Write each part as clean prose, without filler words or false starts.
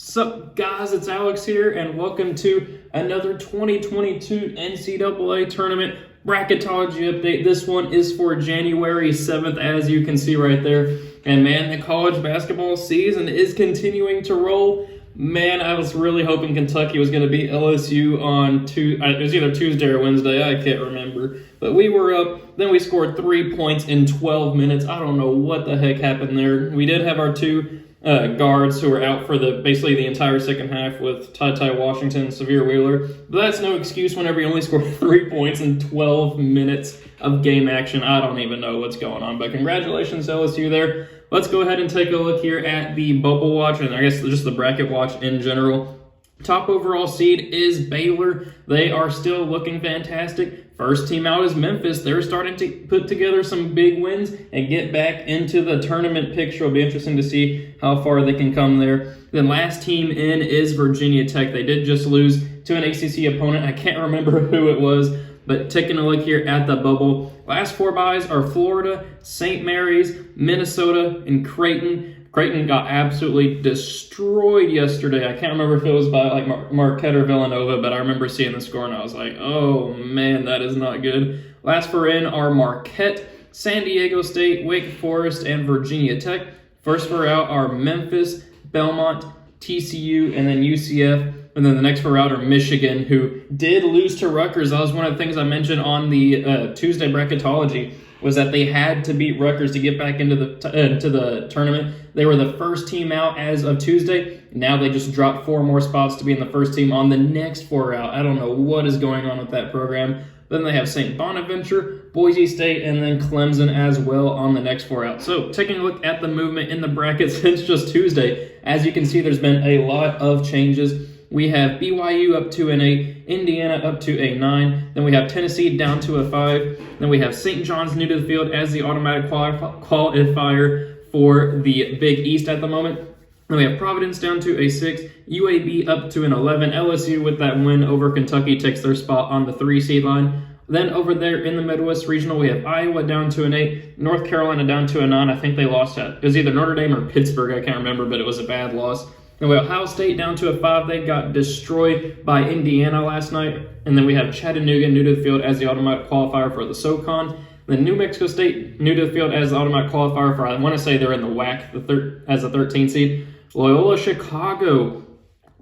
Sup guys, it's Alex here and welcome to another 2022 NCAA Tournament Bracketology update. This one is for January 7th, as you can see right there. And man, the college basketball season is continuing to roll. Man, I was really hoping Kentucky was going to beat LSU on it was either Tuesday or Wednesday, I can't remember. But we were up, then we scored 3 points in 12 minutes. I don't know what the heck happened there. We did have our two guards who were out for basically the entire second half with Ty Washington and Severe Wheeler. But that's no excuse whenever you only score 3 points in 12 minutes of game action. I don't even know what's going on. But congratulations LSU there. Let's go ahead and take a look here at the bubble watch, and I guess just the bracket watch in general. Top overall seed is Baylor. They are still looking fantastic. First team out is Memphis. They're starting to put together some big wins and get back into the tournament picture. It'll be interesting to see how far they can come there. Then last team in is Virginia Tech. They did just lose to an ACC opponent. I can't remember who it was, but taking a look here at the bubble. Last four byes are Florida, St. Mary's, Minnesota, and Creighton. Creighton got absolutely destroyed yesterday. I can't remember if it was by like Marquette or Villanova, but I remember seeing the score and I was like, oh man, that is not good. Last four in are Marquette, San Diego State, Wake Forest, and Virginia Tech. First four out are Memphis, Belmont, TCU, and then UCF. And then the next four out are Michigan, who did lose to Rutgers. That was one of the things I mentioned on the Tuesday Bracketology, was that they had to beat Rutgers to get back into the tournament. They were the first team out as of Tuesday. Now they just dropped 4 more spots to be in the first team on the next 4 out. I don't know what is going on with that program. Then they have St. Bonaventure, Boise State, and then Clemson as well on the next 4 out. So taking a look at the movement in the bracket since just Tuesday, as you can see, there's been a lot of changes. We have BYU up to an 8, Indiana up to a 9, then we have Tennessee down to a 5, then we have St. John's new to the field as the automatic qualifier for the Big East at the moment. Then we have Providence down to a 6, UAB up to an 11, LSU with that win over Kentucky takes their spot on the 3 seed line. Then over there in the Midwest Regional, we have Iowa down to an 8, North Carolina down to a 9. I think they lost it was either Notre Dame or Pittsburgh, I can't remember, but it was a bad loss. Then we have Ohio State down to a 5. They got destroyed by Indiana last night. And then we have Chattanooga new to the field as the automatic qualifier for the SoCon. Then New Mexico State new to the field as the automatic qualifier for, I want to say they're in the WAC as a 13 seed. Loyola Chicago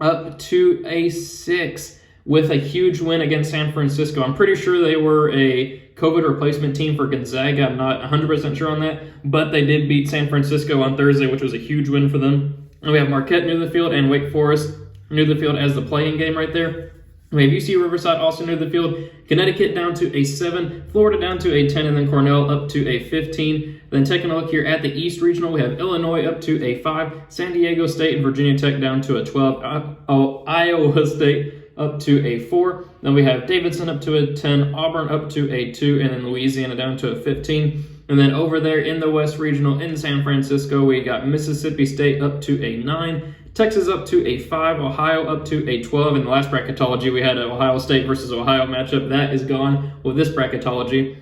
up to a 6 with a huge win against San Francisco. I'm pretty sure they were a COVID replacement team for Gonzaga. I'm not 100% sure on that, but they did beat San Francisco on Thursday, which was a huge win for them. And we have Marquette new to the field and Wake Forest new to the field as the playing game right there. We have UC Riverside also new to the field. Connecticut down to a 7, Florida down to a 10, and then Cornell up to a 15. Then taking a look here at the East Regional, we have Illinois up to a 5, San Diego State and Virginia Tech down to a 12, Iowa State up to a 4. Then we have Davidson up to a 10, Auburn up to a 2, and then Louisiana down to a 15. And then over there in the West Regional in San Francisco, we got Mississippi State up to a 9, Texas up to a 5, Ohio up to a 12. In the last bracketology, we had an Ohio State versus Ohio matchup. That is gone with this bracketology.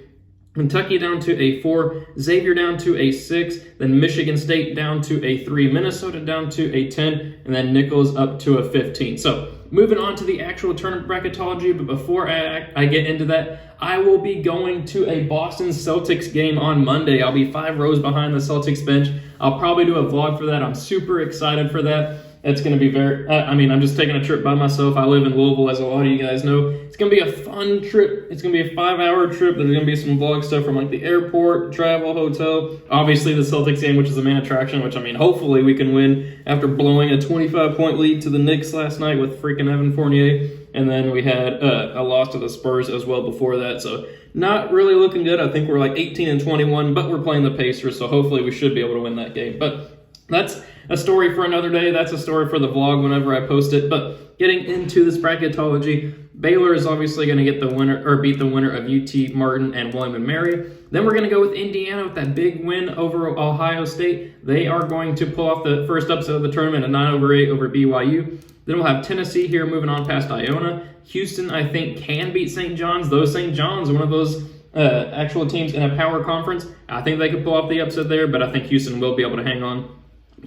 Kentucky down to a 4, Xavier down to a 6, then Michigan State down to a 3, Minnesota down to a 10, and then Nichols up to a 15. So moving on to the actual tournament bracketology, but before I get into that, I will be going to a Boston Celtics game on Monday. I'll be 5 rows behind the Celtics bench. I'll probably do a vlog for that. I'm super excited for that. It's going to be I'm just taking a trip by myself. I live in Louisville, as a lot of you guys know. It's going to be a fun trip. It's going to be a 5-hour trip. There's going to be some vlog stuff from like the airport, travel, hotel. Obviously the Celtics game, which is the main attraction, which hopefully we can win after blowing a 25-point lead to the Knicks last night with freaking Evan Fournier. And then we had a loss to the Spurs as well before that. So not really looking good. I think we're like 18-21, but we're playing the Pacers, so hopefully we should be able to win that game. But that's a story for another day. That's a story for the vlog whenever I post it. But getting into this bracketology, Baylor is obviously going to get the winner or beat the winner of UT Martin and William & Mary. Then we're going to go with Indiana with that big win over Ohio State. They are going to pull off the first upset of the tournament, a 9-8 over BYU. Then we'll have Tennessee here moving on past Iona. Houston, I think, can beat St. John's, though St. John's, one of those actual teams in a power conference. I think they could pull off the upset there, but I think Houston will be able to hang on.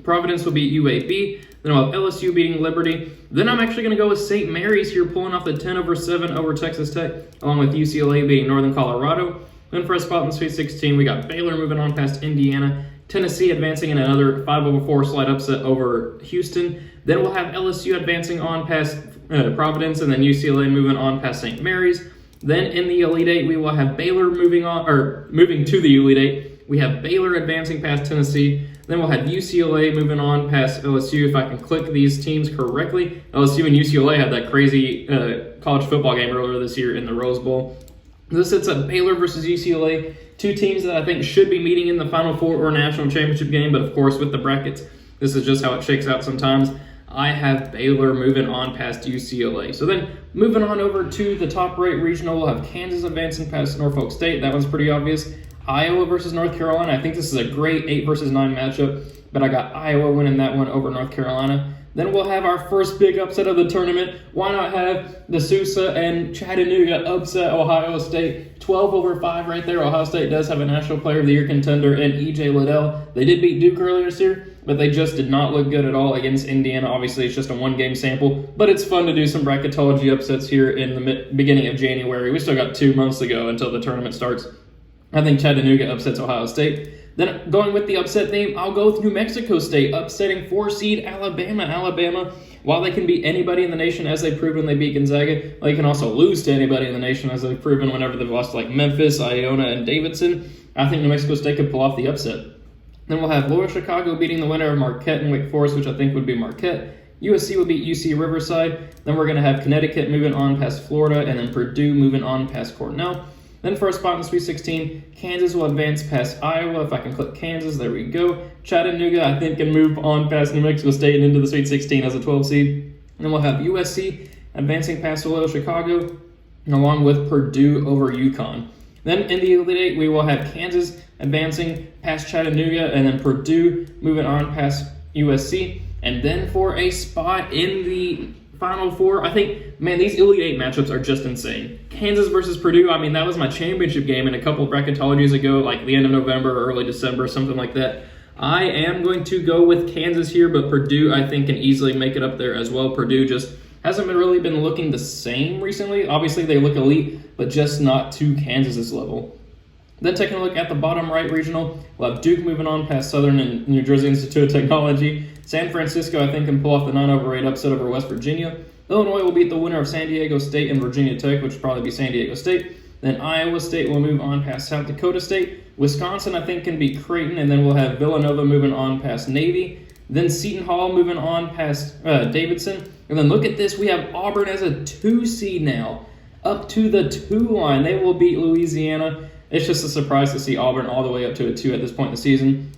Providence will beat UAB. Then I'll have LSU beating Liberty. Then I'm actually going to go with St. Mary's here, pulling off the 10/7 over Texas Tech, along with UCLA beating Northern Colorado. Then for a spot in the Sweet 16, we got Baylor moving on past Indiana. Tennessee advancing in another 5/4 slight upset over Houston. Then we'll have LSU advancing on past Providence, and then UCLA moving on past St. Mary's. Then in the Elite Eight, we will have Baylor moving to the Elite Eight. We have Baylor advancing past Tennessee. Then we'll have UCLA moving on past LSU. If I can click these teams correctly, LSU and UCLA had that crazy college football game earlier this year in the Rose Bowl. This sets up Baylor versus UCLA, two teams that I think should be meeting in the Final Four or national championship game, but of course with the brackets, this is just how it shakes out sometimes. I have Baylor moving on past UCLA. So then moving on over to the top right regional, we'll have Kansas advancing past Norfolk State. That one's pretty obvious. Iowa versus North Carolina. I think this is a great 8 versus 9 matchup, but I got Iowa winning that one over North Carolina. Then we'll have our first big upset of the tournament. Why not have the Sousa and Chattanooga upset Ohio State? 12/5 right there. Ohio State does have a National Player of the Year contender in E.J. Liddell. They did beat Duke earlier this year, but they just did not look good at all against Indiana. Obviously, it's just a one-game sample, but it's fun to do some bracketology upsets here in the beginning of January. We still got 2 months to go until the tournament starts. I think Chattanooga upsets Ohio State. Then going with the upset theme, I'll go with New Mexico State, upsetting 4-seed Alabama. Alabama, while they can beat anybody in the nation as they've proven when they beat Gonzaga, they can also lose to anybody in the nation as they've proven whenever they've lost like Memphis, Iona, and Davidson. I think New Mexico State could pull off the upset. Then we'll have Loyola Chicago beating the winner of Marquette and Wake Forest, which I think would be Marquette. USC will beat UC Riverside. Then we're going to have Connecticut moving on past Florida, and then Purdue moving on past Cornell. Then for a spot in the Sweet 16, Kansas will advance past Iowa. If I can click Kansas, there we go. Chattanooga, I think, can move on past New Mexico State and into the Sweet 16 as a 12 seed. And then we'll have USC advancing past Loyola Chicago, along with Purdue over UConn. Then in the Elite Eight, we will have Kansas advancing past Chattanooga, and then Purdue moving on past USC. And then for a spot in the Final Four, I think, man, these Elite Eight matchups are just insane. Kansas versus Purdue, I mean, that was my championship game in a couple of bracketologies ago, like the end of November or early December, something like that. I am going to go with Kansas here, but Purdue, I think, can easily make it up there as well. Purdue just hasn't really been looking the same recently. Obviously, they look elite, but just not to Kansas's level. Then taking a look at the bottom right regional, we'll have Duke moving on past Southern and New Jersey Institute of Technology. San Francisco, I think, can pull off the 9/8 upset over West Virginia. Illinois will beat the winner of San Diego State and Virginia Tech, which will probably be San Diego State. Then Iowa State will move on past South Dakota State. Wisconsin, I think, can beat Creighton, and then we'll have Villanova moving on past Navy. Then Seton Hall moving on past Davidson. And then look at this, we have Auburn as a 2 seed now, up to the 2 line. They will beat Louisiana. It's just a surprise to see Auburn all the way up to a 2 at this point in the season.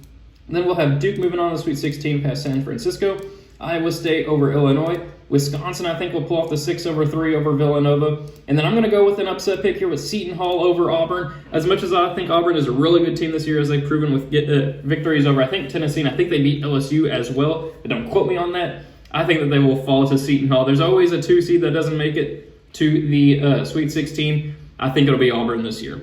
And then we'll have Duke moving on to the Sweet 16 past San Francisco. Iowa State over Illinois. Wisconsin, I think, will pull off the 6/3 over Villanova. And then I'm going to go with an upset pick here with Seton Hall over Auburn. As much as I think Auburn is a really good team this year, as they've proven with victories over, I think, Tennessee, and I think they beat LSU as well. But don't quote me on that. I think that they will fall to Seton Hall. There's always a 2 seed that doesn't make it to the Sweet 16. I think it'll be Auburn this year.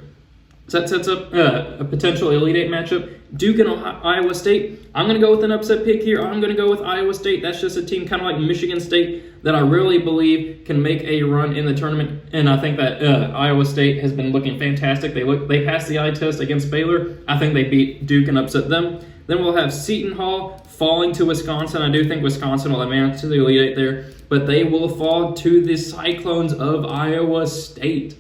So that sets up a potential Elite Eight matchup. Duke and Iowa State. I'm going to go with an upset pick here. I'm going to go with Iowa State. That's just a team kind of like Michigan State that I really believe can make a run in the tournament. And I think that Iowa State has been looking fantastic. They passed the eye test against Baylor. I think they beat Duke and upset them. Then we'll have Seton Hall falling to Wisconsin. I do think Wisconsin will advance to the Elite Eight there, but they will fall to the Cyclones of Iowa State.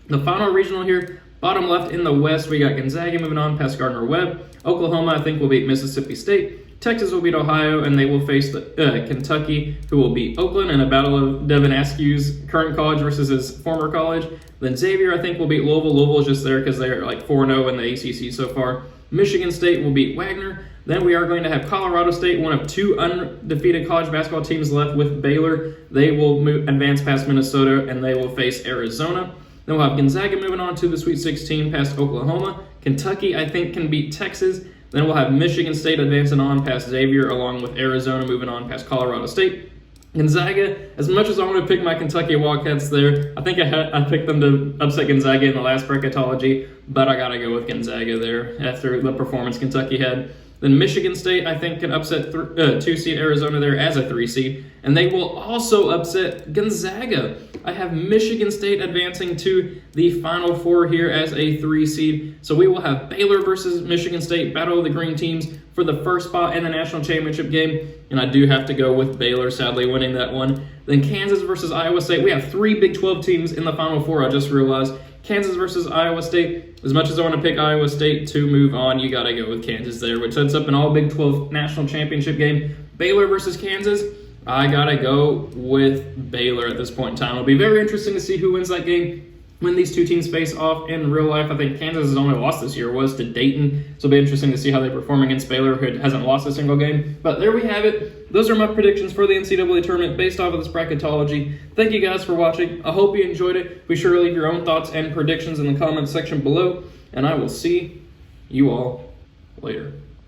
The final regional here, bottom left in the West, we got Gonzaga moving on past Gardner-Webb. Oklahoma, I think, will beat Mississippi State. Texas will beat Ohio, and they will face Kentucky, who will beat Oakland in a battle of Devin Askew's current college versus his former college. Then Xavier, I think, will beat Louisville. Louisville is just there because they're like 4-0 in the ACC so far. Michigan State will beat Wagner. Then we are going to have Colorado State, one of 2 undefeated college basketball teams left with Baylor. They will advance past Minnesota, and they will face Arizona. Then we'll have Gonzaga moving on to the Sweet 16 past Oklahoma. Kentucky, I think, can beat Texas. Then we'll have Michigan State advancing on past Xavier, along with Arizona moving on past Colorado State. Gonzaga, as much as I want to pick my Kentucky Wildcats there, I think I picked them to upset Gonzaga in the last bracketology, but I got to go with Gonzaga there after the performance Kentucky had. Then Michigan State, I think, can upset 2-seed Arizona there as a 3-seed. And they will also upset Gonzaga. I have Michigan State advancing to the Final Four here as a 3-seed. So we will have Baylor versus Michigan State, battle of the green teams for the first spot in the national championship game. And I do have to go with Baylor, sadly, winning that one. Then Kansas versus Iowa State. We have 3 Big 12 teams in the Final Four, I just realized. Kansas versus Iowa State. As much as I want to pick Iowa State to move on, you got to go with Kansas there, which sets up an all Big 12 national championship game. Baylor versus Kansas. I got to go with Baylor at this point in time. It'll be very interesting to see who wins that game when these two teams face off in real life. I think Kansas' only loss this year was to Dayton, so it'll be interesting to see how they perform against Baylor, who hasn't lost a single game. But there we have it. Those are my predictions for the NCAA tournament based off of this bracketology. Thank you guys for watching. I hope you enjoyed it. Be sure to leave your own thoughts and predictions in the comments section below, and I will see you all later.